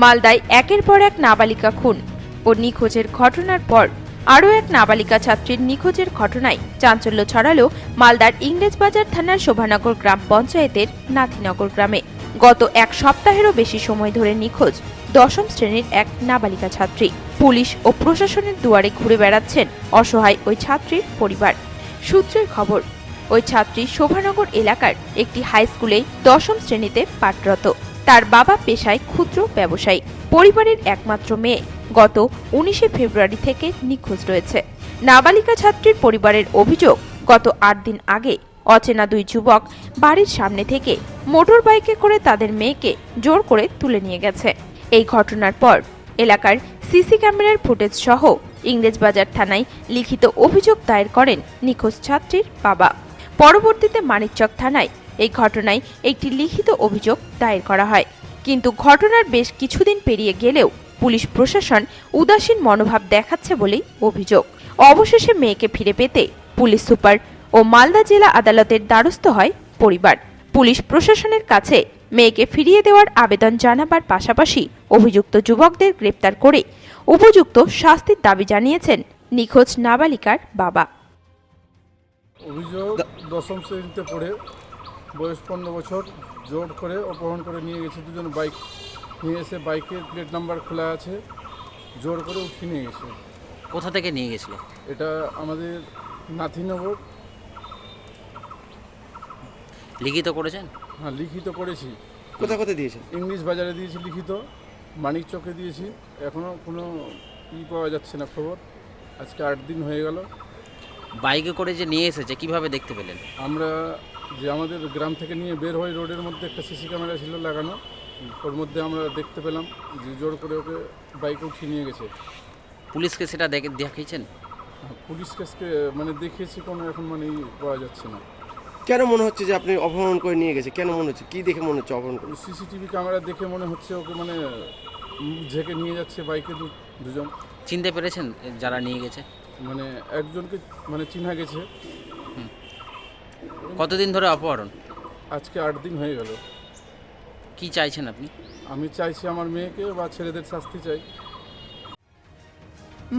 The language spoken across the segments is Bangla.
মালদায় একের পর এক নাবালিকা খুন ও নিখোঁজের ঘটনার পর আরও এক নাবালিকা ছাত্রীর নিখোঁজের ঘটনায় চাঞ্চল্য ছড়ালো মালদার ইংরেজবাজার থানার শোভানগর গ্রাম পঞ্চায়েতের নাথিনগর গ্রামে। গত এক সপ্তাহেরও বেশি সময় ধরে নিখোঁজ দশম শ্রেণীর এক নাবালিকা ছাত্রী। পুলিশ ও প্রশাসনের দুয়ারে ঘুরে বেড়াচ্ছেন অসহায় ওই ছাত্রীর পরিবার। সূত্রের খবর, ওই ছাত্রী শোভানগর এলাকার একটি হাই স্কুলে দশম শ্রেণীতে পাঠরত। তার বাবা পেশায় ক্ষুদ্র ব্যবসায়ী। পরিবারের একমাত্র মেয়ে গত 19শে ফেব্রুয়ারি থেকে নিখোঁজ রয়েছে। নাবালিকা ছাত্রীর পরিবারের অভিযোগ, গত 8 দিন আগে অচেনা দুই যুবক বাড়ির সামনে থেকে মোটর বাইকে করে তাদের মেয়েকে জোর করে তুলে নিয়ে গেছে। এই ঘটনার পর এলাকার সিসি ক্যামেরার ফুটেজ সহ ইংরেজবাজার থানায় লিখিত অভিযোগ দায়ের করেন নিখোঁজ ছাত্রীর বাবা। পরবর্তীতে মানিকচক থানায় এই ঘটনায় একটি লিখিত অভিযোগ দায়ের করা হয়। কিন্তু ঘটনার বেশ কিছুদিন পেরিয়ে গেলেও পুলিশ প্রশাসন উদাসীন মনোভাব দেখাচ্ছে বলেই অভিযোগ। অবশেষে মেয়েকে ফিরে পেতে পুলিশ সুপার ও মালদা জেলা আদালতের দ্বারস্থ হয় পরিবার। পুলিশ প্রশাসনের কাছে মেয়েকে ফিরিয়ে দেওয়ার আবেদন জানাবার পাশাপাশি অভিযুক্ত যুবকদের গ্রেপ্তার করে উপযুক্ত শাস্তির দাবি জানিয়েছেন নিখোঁজ নাবালিকার বাবা। অভিযোগ, দশম শ্রেণীতে পড়ে বয়স 15 বছর, জোর করে অপহরণ করে নিয়ে গেছে। দুজন বাইক নিয়ে এসে, বাইকের প্লেট নাম্বার খোলা আছে, জোর করে উঠিয়ে নিয়ে গেছে। কোথা থেকে নিয়ে গেছিল? এটা আমাদের নাথিনগর। লিখিত করেছেন? হ্যাঁ, লিখিত করেছি। কোথা কোথায় দিয়েছেন? ইংলিশ বাজারে দিয়েছি লিখিত, মানিকচকে দিয়েছি। এখনও কোনো পাওয়া যাচ্ছে না খবর। আজকে 8 দিন হয়ে গেল। বাইকে করে যে নিয়ে এসেছে কিভাবে দেখতে পেলেন? আমরা যে আমাদের গ্রাম থেকে নিয়ে বের হই, রোডের মধ্যে একটা সিসি ক্যামেরা ছিল লাগানো, ওর মধ্যে আমরা দেখতে পেলাম যে জোর করে ওকে বাইকে উঠিয়ে নিয়ে গেছে। পুলিশকে সেটা দেখিয়েছেন? পুলিশ কেসকে দেখিয়েছি, কোনো এখন পাওয়া যাচ্ছে না। কেন মনে হচ্ছে যে আপনি অপহরণ করে নিয়ে গেছে? কেন মনে হচ্ছে, কি দেখে মনে হচ্ছে অপহরণ করে? সিসিটিভি ক্যামেরা দেখে মনে হচ্ছে ওকে ঝেঁকে নিয়ে যাচ্ছে বাইকে দুজন। চিনতে পেরেছেন যারা নিয়ে গেছে? একজনকে চিনা গেছে। কতদিন ধরে অপহরণ? আজকে 8 দিন হয়ে গেল। কি চাইছেন আপনি? আমি চাইছি আমার মেয়েকে বা ছেলেদের শাস্তি চাই।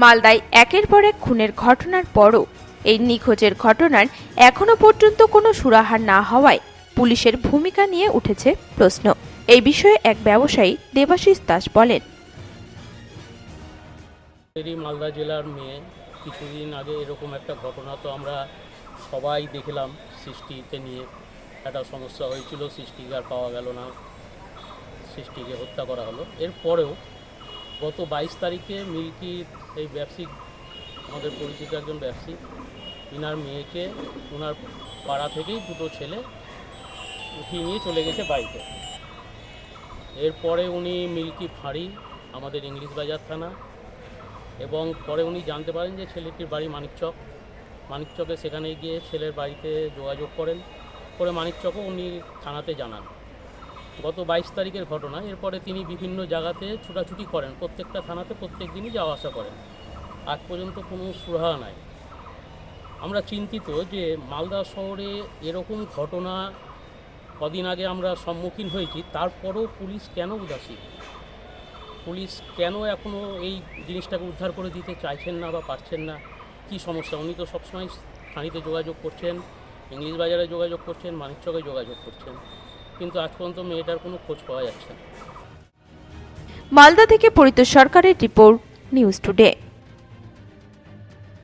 মালদায় একের পর এক খুনের ঘটনার পরও এই নিখোঁজের ঘটনার এখনো পর্যন্ত কোনো সুরাহা না হওয়ায় পুলিশের ভূমিকা নিয়ে উঠেছে প্রশ্ন। এই বিষয়ে এক ব্যবসায়ী দেবাশিস দাস বলেন, মালদা জেলার মেয়ে, কিছুদিন আগে এরকম একটা ঘটনা তো আমরা সবাই দেখলাম। সৃষ্টিতে নিয়ে একটা সমস্যা হয়েছিল, সৃষ্টিকে আর পাওয়া গেল না, সৃষ্টিকে হত্যা করা হলো। এরপরেও গত 22 তারিখে মিল্কির এই ব্যবসায়িক, আমাদের পরিচিত একজন ব্যবসায়িক, ইনার মেয়েকে ওনার পাড়া থেকেই দুটো ছেলে উঠিয়ে নিয়ে চলে গেছে বাইকে। এরপরে উনি মিল্কি ফাঁড়ি, আমাদের ইংলিশ বাজার থানা, এবং পরে উনি জানতে পারেন যে ছেলেটির বাড়ি মানিকচকে। সেখানে গিয়ে ছেলের বাড়িতে যোগাযোগ করেন, করে মানিকচকও উনি থানাতে জানান। গত 22 তারিখের ঘটনা। এরপরে তিনি বিভিন্ন জায়গাতে ছুটাছুটি করেন, প্রত্যেকটা থানাতে প্রত্যেক দিনই যাওয়া আসা করেন। আজ পর্যন্ত কোনো সুরাহা নাই। আমরা চিন্তিত যে মালদা শহরে এরকম ঘটনা কদিন আগে আমরা সম্মুখীন হয়েছি, তারপরেও পুলিশ কেন উদাসীন? পুলিশ কেন এখনও এই জিনিসটাকে উদ্ধার করে দিতে চাইছেন না বা পারছেন না? কি সমস্যা? উনি তো সবসময় থানাতে যোগাযোগ করছেন, ইংলিশ বাজারে যোগাযোগ করছেন, মানিকচকে যোগাযোগ করছেন, কিন্তু আজ পর্যন্ত মেয়েটার কোনো খোঁজ পাওয়া যাচ্ছে না। মালদা থেকে পরিতোষ সরকারের রিপোর্ট, নিউজ টুডে।